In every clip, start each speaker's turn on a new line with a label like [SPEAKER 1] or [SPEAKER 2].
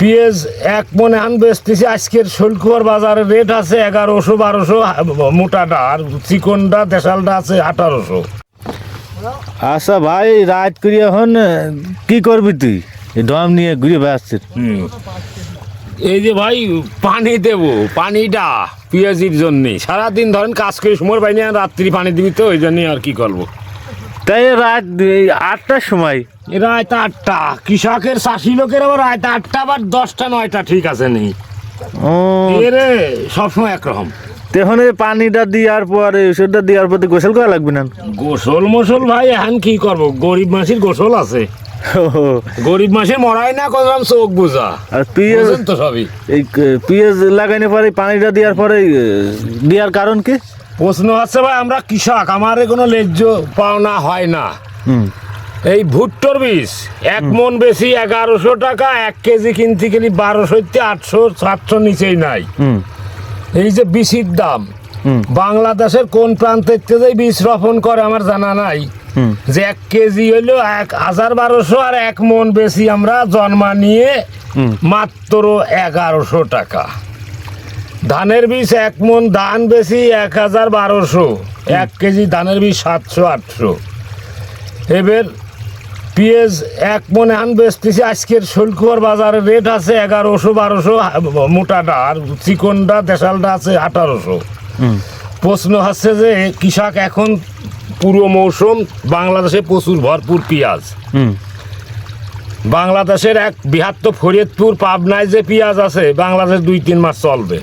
[SPEAKER 1] পেঁয়াজ এক মনে আন বেচতেছি আজকের শোলকুয়ার বাজারের রেট আছে 1100-1200 মোটাটা, আর চিকনটা দেশালটা আছে 1800।
[SPEAKER 2] আচ্ছা ভাই, রাত করে এখন কি করবি তুই? এই ড্রাম নিয়ে ঘুরে বেড়াচ্ছিস।
[SPEAKER 1] এই যে ভাই পানি দেবো, পানিটা পেঁয়াজির জন্যে সারাদিন ধরেন কাজ করে সময় পাইনি, আর রাত্রি পানি দিবি তো ওই জন্যই আর কি করবো।
[SPEAKER 2] তাই রাত 8টার সময়?
[SPEAKER 1] রাত 8টা, কৃষকের চাষি লোকের আবার রাত 8টা আবার 10টা-9টা ঠিক আছে নেই।
[SPEAKER 2] ও
[SPEAKER 1] এরে সবসময় একরকম।
[SPEAKER 2] তখন এই পানিটা দেওয়ার পরে ওষুধটা দেওয়ার পর গোসল করা লাগবে না?
[SPEAKER 1] গোসল মোসল ভাই এখন কি করবো, গরিব মাসির গোসল আছে, গরিব মাসির মরাই না করলাম চোখ বুঝা।
[SPEAKER 2] আর পেঁয়াজ
[SPEAKER 1] বুঝেন তো সবই।
[SPEAKER 2] এই পেঁয়াজ লাগানোর পরে পানিটা দেওয়ার পরে দেওয়ার কারণ কি?
[SPEAKER 1] প্রশ্ন হচ্ছে ভাই আমরা কৃষক, আমার কোনো ন্যায্য পাওনা হয় না। এই ভুট্টোর বীজ 1 মন বেশি 1100 টাকা, 1 কেজি কিনতে গেলে 1200-800-700 নিচেই নাই। এই যে বীজের দাম, বাংলাদেশের কোন প্রান্তের থেকে বীজ রোপণ করে আমার জানা নাই, যে 1 কেজি হইলো 1012 আর 1 মন বেশি আমরা জন্মা নিয়ে মাত্র 1100 টাকা। ধানের বীজ 1 মন ধান বেশি 1012, 1 কেজি ধানের বীজ 700-800। এবার পেঁয়াজ 1 মনে আন বেচতেছি আজকের শোলকুয়ার বাজারের রেট আছে 1100-1200 মোটাটা, আর চিকনটা দেশালটা আছে 1800। প্রশ্ন হচ্ছে যে কৃষক এখন পুরো মৌসুম বাংলাদেশে প্রচুর ভরপুর পেঁয়াজ, বাংলাদেশের এক বৃহত্তর ফরিদপুর পাবনায় যে পেঁয়াজ আছে বাংলাদেশ 2-3 মাস চলবে,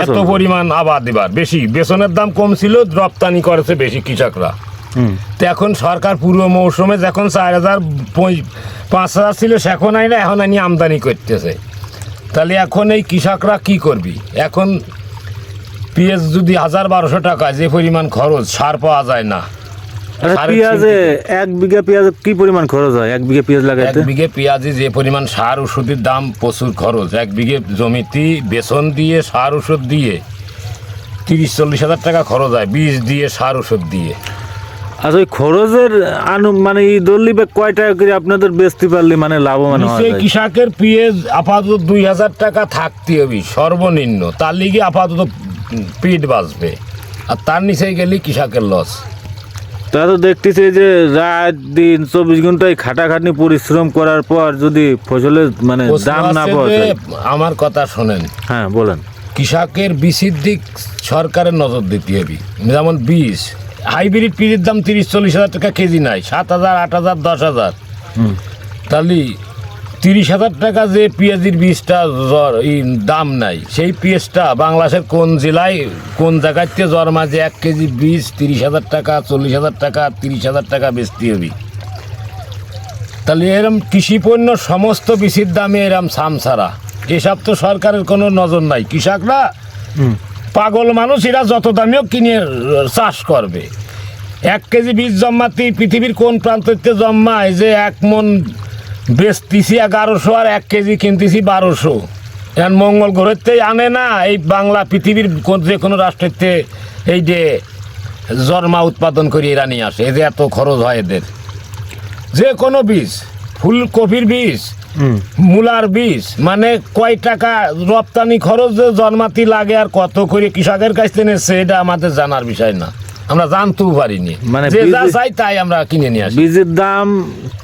[SPEAKER 1] এত পরিমাণ আবাদ। এবার বেশি বেসনের দাম কম ছিল, রপ্তানি করেছে বেশি কৃষকরা। তো এখন সরকার পুরো মৌসুমে যখন 4000-5000 ছিল সেখন আইনা এখন আনি আমদানি করতেছে। তাহলে এখন এই কৃষকরা কি করবি? এখন পেঁয়াজ যদি 1000-1200 টাকা, যে পরিমাণ খরচ, সার পাওয়া যায় না।
[SPEAKER 2] পেঁয়াজে 1 বিঘা পেঁয়াজ কি পরিমাণ খরচ হয়? 1 বিঘা পেঁয়াজ লাগাইতে
[SPEAKER 1] 1 বিঘে পেঁয়াজে যে পরিমাণ সার ওষুধের দাম প্রচুর খরচ। 1 বিঘে জমিতে বেসন দিয়ে সার ওষুধ দিয়ে 30-40 হাজার টাকা খরচ হয়, বীজ দিয়ে সার ওষুধ দিয়ে।
[SPEAKER 2] আচ্ছা, ওই খরচের মানে এই দল্লি বা কয় টাকা করে আপনাদের বেচতে পারলে মানে লাভবান হয়?
[SPEAKER 1] কৃষকের পেঁয়াজ আপাতত 2000 টাকা থাকতে হবে সর্বনিম্ন, তার লিগে আপাতত পেট বাঁচবে, আর তার নিচে গেলে কৃষকের লস।
[SPEAKER 2] তা তো দেখতেছি যে রাত দিন 24 ঘন্টায় খাটাখাটনি পরিশ্রম করার পর যদি ফসলের মানে দাম না পাওয়া যায়।
[SPEAKER 1] আমার কথা শোনেন।
[SPEAKER 2] হ্যাঁ বলেন।
[SPEAKER 1] কৃষকের বীজের দিক সরকারের নজর দিতে হবে। যেমন বীজ হাইব্রিড বীজের দাম 30-40 হাজার টাকা কেজি নাই, 7000, 8000, 10000। তাহলে 30 হাজার টাকা যে পেঁয়াজের বীজটা দাম নাই, সেই পেঁয়াজটা বাংলাদেশের কোন জেলায় কোন জায়গাতে জন্মা যে 1 কেজি বীজ 30 হাজার টাকা, 40 হাজার টাকা, 30 হাজার টাকা বেচতে হবে। তাহলে এরম কৃষি পণ্য সমস্ত বীজের দামে এরম ছাড়া, এসব তো সরকারের কোনো নজর নাই। কৃষকরা পাগল মানুষ, এরা যত দামেও কিনে চাষ করবে। 1 কেজি বীজ জন্মাতে পৃথিবীর কোন প্রান্ততে জন্মায় যে 1 মন বেচতেছি 1100 আর 1 কেজি কিনতেছি 1200? এখন মঙ্গল গ্রহেতেই আনে না, এই বাংলা পৃথিবীর যে কোনো রাষ্ট্রেতে এই যে জন্মা উৎপাদন করে এরা নিয়ে আসে। এই যে এত খরচ হয় এদের, যে কোনো বীজ, ফুলকপির বীজ, মূলার বীজ, মানে কয় টাকা রপ্তানি খরচ যে জন্মাতি লাগে আর কত করে কৃষকের কাছ থেকে নিচ্ছে, এটা আমাদের জানার বিষয় না, আমরা জানতেও পারিনি। মানে যে যা চাই তাই আমরা কিনে নিয়ে আসি।
[SPEAKER 2] বীজের দাম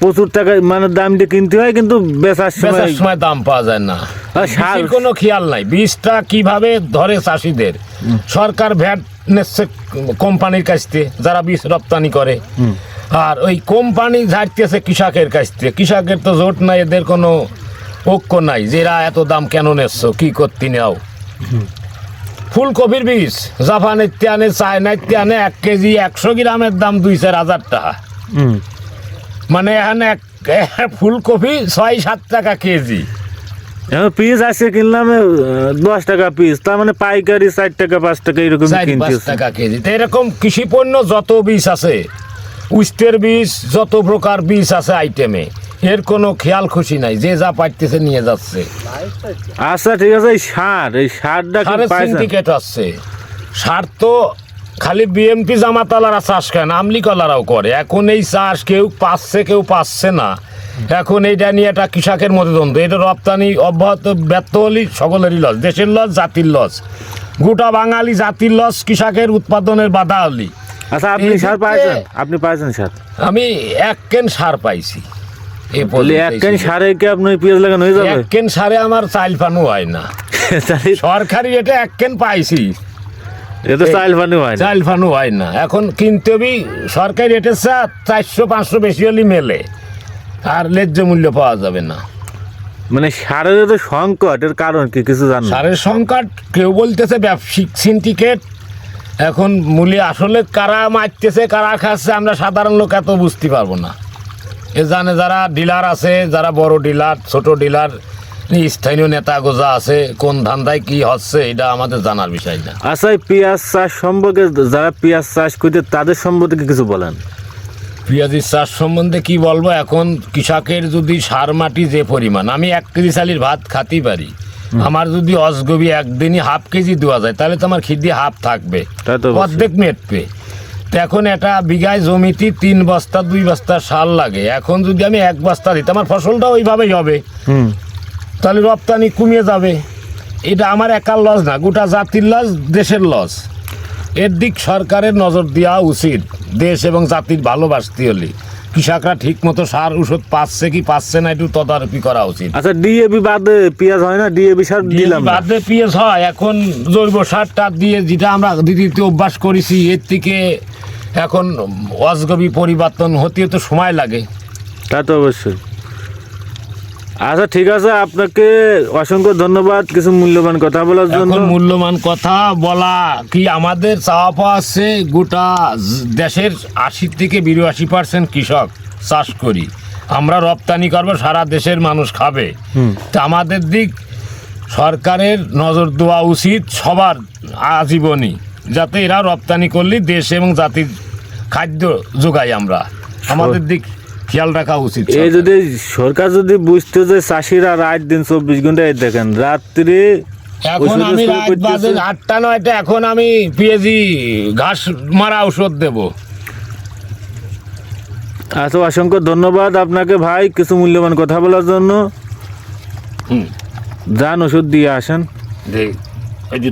[SPEAKER 2] প্রচুর টাকা, মানে দাম দিয়ে কিনতে হয়, কিন্তু বেচার
[SPEAKER 1] সময় দাম পাওয়া যায় না, কোনো খেয়াল নাই। বীজটা কিভাবে ধরে চাষিদের, সরকার ভ্যাট নিচ্ছে কোম্পানির কাছ থেকে যারা বীজ রপ্তানি করে, আর ওই কোম্পানি ঝাড়তেছে কৃষকের কাছ থেকে। কৃষকের তো জোট নাই, এদের কোনো ঐক্য নাই যে এরা এত দাম কেন নিচ্ছ, কি করতে নেও। ফুলকপির বীজ জাপানের আনে, চায়নার আনে, 1 কেজি 100 গ্রামের দাম 2-4 হাজার টাকা। মানে এখানে ফুলকপি 6-7 টাকা কেজি।
[SPEAKER 2] পিস আছে কিনলাম 10 টাকা পিস, তার মানে পাইকারি 4 টাকা 5 টাকা এরকম
[SPEAKER 1] 4-5 টাকা কেজি। তো এরকম কৃষি পণ্য যত বীজ আছে, উস্তের বীজ, যত প্রকার বীজ আছে আইটেমে, এর কোনো খেয়াল খুশি নাই, যে যা পাইতেছে নিয়ে যাচ্ছে।
[SPEAKER 2] আচ্ছা ঠিক আছে, এই সারটা
[SPEAKER 1] সিন্ডিকেট আছে। সার তো খালি বিএমপি জামাতালারা চাষ করে না, আমলিকলারাও করে। এখন এই চাষ কেউ পাচ্ছে কেউ পাচ্ছে না, এখন এইটা নিয়ে একটা কৃষকের মধ্যে দ্বন্দ্ব, এটা রপ্তানি অব্যাহত ব্যর্থ হলেই সকলেরই লস, দেশের লস, জাতির লস, গোটা বাঙালি জাতির লস, কৃষকের উৎপাদনের বাধা হলি।
[SPEAKER 2] আচ্ছা আপনি
[SPEAKER 1] এই
[SPEAKER 2] সার
[SPEAKER 1] ক্ষেত্রে
[SPEAKER 2] পাইছেন, আপনি পাইছেন সার?
[SPEAKER 1] আমি 1 কেন সার পাইছি। এই
[SPEAKER 2] বলি 1 কেন সারে কি আপনি পেঁয়াজ লাগানো হয়ে যাবে?
[SPEAKER 1] 1 কেন সারে আমার চাইল পানু হয় না, সরকারি এটা 1 কেন পাইছি,
[SPEAKER 2] এটা চাইল পানি হয় না,
[SPEAKER 1] চাইল ফানু হয় না। এখন কিনতে বি সরকারি রেটের চা 400-500 বেশি হলে মেলে, আর ন্যায্য মূল্য পাওয়া যাবে না।
[SPEAKER 2] মানে সারের যে সংকট, এর কারণ কি কিছু জানেন?
[SPEAKER 1] সারের সংকট, কেউ বলতেছে ব্যবসায়িক সিন্ডিকেট। এখন মূল্য আসলে কারা মারতেছে কারা খাচ্ছে আমরা সাধারণ লোক এত বুঝতে পারবো না। এ জানে যারা ডিলার আছে, যারা বড় ডিলার, ছোট ডিলার, স্থানীয় নেতা গোজা আছে, কোন ধান্দায় কি হচ্ছে এটা আমাদের জানার বিষয় না।
[SPEAKER 2] আচ্ছা এই পেঁয়াজ চাষ সম্পর্কে, যারা পেঁয়াজ চাষ করছে তাদের সম্পর্কে কিছু বলেন।
[SPEAKER 1] পেঁয়াজের চাষ সম্বন্ধে কি বলবো, এখন কৃষকের যদি সার মাটি যে পরিমাণ, আমি 1 কেজি চালির ভাত খাতেই পারি, আমার যদি অজগবি একদিনই ½ কেজি দেওয়া যায় তাহলে তো আমার খিদি হাফ থাকবে,
[SPEAKER 2] তা তো অবশ্যই।
[SPEAKER 1] অর্ধেক মেটবে। তো এখন একটা বিঘায় জমিতে 3 বস্তা 2 বস্তা সার লাগে, এখন যদি আমি 1 বস্তা দিই আমার ফসলটা ওইভাবেই হবে, তাহলে রপ্তানি কমিয়ে যাবে। এটা আমার একার লস না, গোটা জাতির লস, দেশের লস। এর দিক সরকারের নজর দেওয়া উচিত। দেশ এবং জাতির ভালোবাসতে হলে কৃষকরা ঠিক মতো সার ওষুধ পাচ্ছে কি পাচ্ছে না একটু তদারকি করা উচিত।
[SPEAKER 2] আচ্ছা ডিএপি বাদে পেঁয়াজ হয় না? ডিএপি সার দিলাম না।
[SPEAKER 1] বাদে পেঁয়াজ হয়, এখন জৈব সারটা দিয়ে যেটা আমরা দিতে অভ্যাস করেছি, এর থেকে এখন অজগবি পরিবর্তন হতে তো সময় লাগে।
[SPEAKER 2] তা তো অবশ্যই। আচ্ছা ঠিক আছে, আপনাকে অসংখ্য ধন্যবাদ কিছু মূল্যবান কথা বলার জন্য।
[SPEAKER 1] এখন মূল্যবান কথা বলা কি, আমাদের চাওয়া পাওয়া আছে গোটা দেশের 80-82% কৃষক চাষ করি, আমরা রপ্তানি করবো, সারা দেশের মানুষ খাবে। তা আমাদের দিক সরকারের নজর দেওয়া উচিত সবার আজীবনই, যাতে এরা রপ্তানি করলে দেশ এবং জাতির খাদ্য যোগাই আমরা, আমাদের দিক খেয়াল রাখা উচিত।
[SPEAKER 2] এই যদি সরকার যদি বুঝতো যে চাষিরা রাত দিন 24 ঘন্টায় দেখেন রাত্রি,
[SPEAKER 1] এখন আমি রাত বাজে 8টা-9টা, এখন আমি পেঁয়াজি ঘাস মারা ঔষধ দেব।
[SPEAKER 2] আচ্ছা অসংখ্য ধন্যবাদ আপনাকে ভাই কিছু মূল্যবান কথা বলার জন্য। যান ওষুধ দিয়ে আসেন।
[SPEAKER 1] এই যে